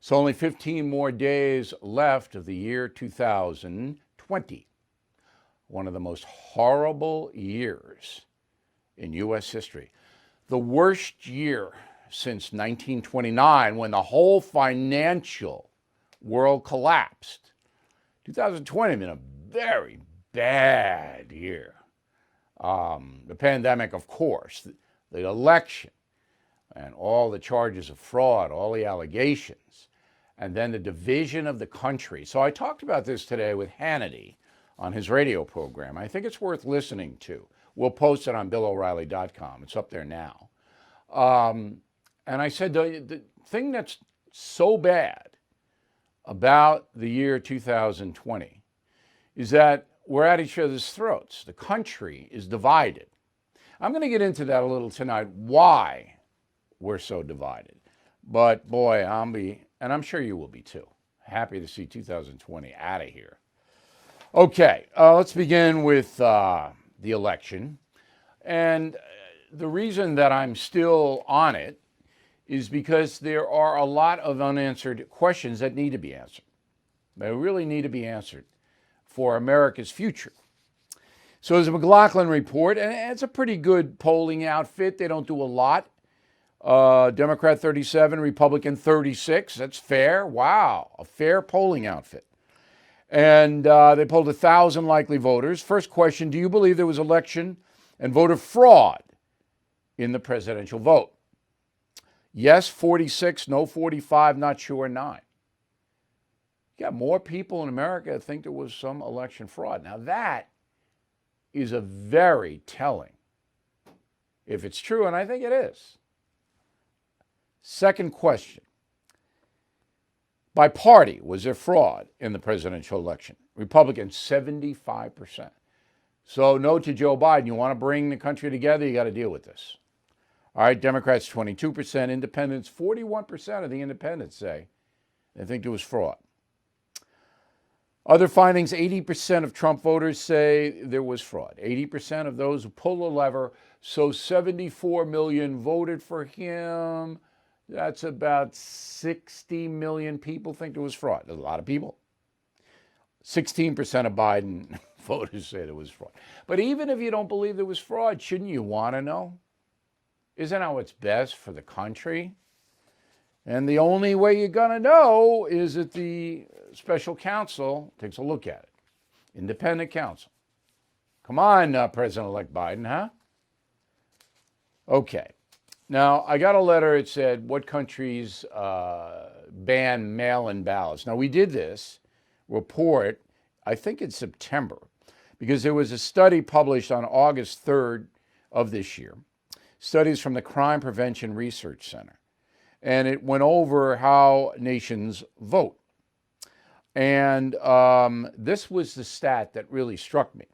So only 15 more days left of the year 2020, one of the most horrible years in U.S. history. The worst year since 1929, when the whole financial world collapsed. 2020 has been a very bad year. The pandemic, of course, the election, and all the charges of fraud, all the allegations, and then the division of the country. So I talked about this today with Hannity on his radio program. I think it's worth listening to. We'll post it on BillO'Reilly.com. It's up there now. And I said the thing that's so bad about the year 2020 is that we're at each other's throats. The country is divided. I'm going to get into that a little tonight, why we're so divided. But boy, and I'm sure you will be too, happy to see 2020 out of here. Okay, let's begin with the election. And the reason that I'm still on it is because there are a lot of unanswered questions that need to be answered. They really need to be answered for America's future. So there's a McLaughlin report, and it's a pretty good polling outfit. They don't do a lot. Democrat 37, Republican 36. That's fair. Wow, a fair polling outfit. And they polled 1,000 likely voters. First question, do you believe there was election and voter fraud in the presidential vote? Yes, 46, no, 45, not sure, 9. You got more people in America that think there was some election fraud. Now that is a very telling, if it's true, and I think it is. Second question, by party, was there fraud in the presidential election? Republicans, 75%. So no to Joe Biden. You want to bring the country together, you got to deal with this. All right, Democrats, 22%. Independents, 41% of the independents say they think there was fraud. Other findings, 80% of Trump voters say there was fraud. 80% of those who pull a lever, so 74 million voted for him. That's about 60 million people think there was fraud. There's a lot of people. 16% of Biden voters say there was fraud. But even if you don't believe there was fraud, shouldn't you want to know? Isn't that what's best for the country? And the only way you're going to know is that the special counsel takes a look at it. Independent counsel. Come on, President-elect Biden, huh? Okay. Now, I got a letter. It said, what countries ban mail-in ballots? Now, we did this report, I think in September, because there was a study published on August 3rd of this year. Studies from the Crime Prevention Research Center. And it went over how nations vote. And this was the stat that really struck me.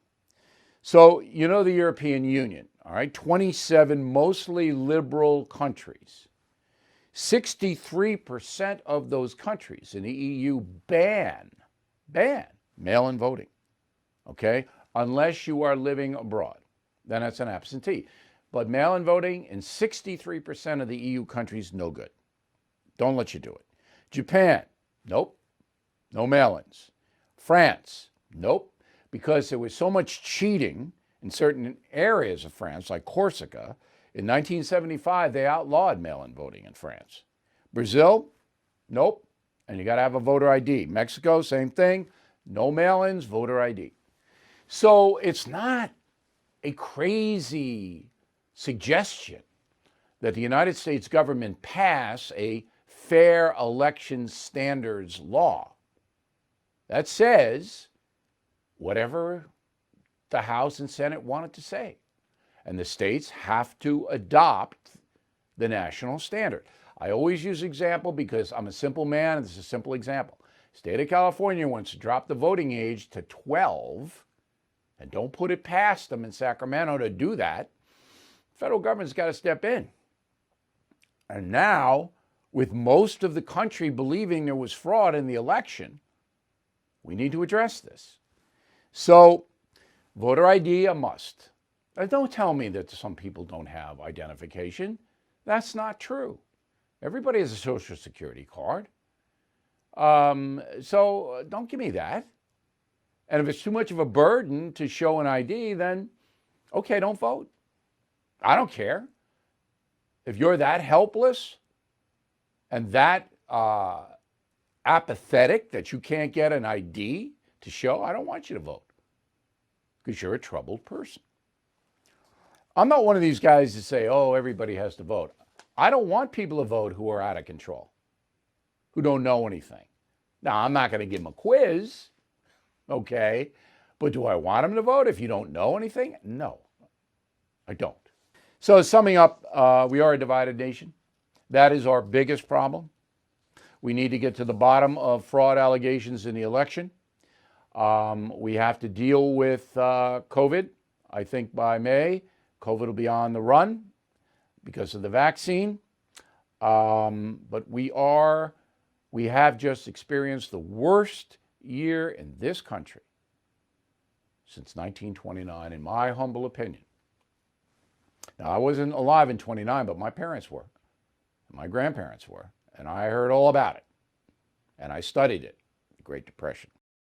So, you know the European Union, all right, 27 mostly liberal countries. 63% of those countries in the EU ban mail-in voting, okay, unless you are living abroad. Then it's an absentee. But mail-in voting in 63% of the EU countries, no good. Don't let you do it. Japan, nope, no mail-ins. France, nope, because there was so much cheating in certain areas of France, like Corsica. In 1975, they outlawed mail-in voting in France. Brazil, nope, and you got to have a voter ID. Mexico, same thing, no mail-ins, voter ID. So it's not a crazy suggestion that the United States government pass a fair election standards law that says whatever the House and Senate wanted to say. And the states have to adopt the national standard. I always use example because I'm a simple man, and this is a simple example. State of California wants to drop the voting age to 12, and don't put it past them in Sacramento to do that. Federal government's got to step in. And now, with most of the country believing there was fraud in the election, we need to address this. So, voter ID a must. Now, don't tell me that some people don't have identification. That's not true. Everybody has a Social Security card. So don't give me that. And if it's too much of a burden to show an ID, then okay, don't vote. I don't care. If you're that helpless and that apathetic that you can't get an ID to show, I don't want you to vote because you're a troubled person. I'm not one of these guys to say, oh, everybody has to vote. I don't want people to vote who are out of control, who don't know anything. Now, I'm not going to give them a quiz, okay? But do I want them to vote if you don't know anything? No, I don't. So summing up, we are a divided nation. That is our biggest problem. We need to get to the bottom of fraud allegations in the election. We have to deal with COVID. I think by May, COVID will be on the run because of the vaccine. But we have just experienced the worst year in this country since 1929, in my humble opinion. Now, I wasn't alive in 29, but my parents were, my grandparents were, and I heard all about it, and I studied it, the Great Depression.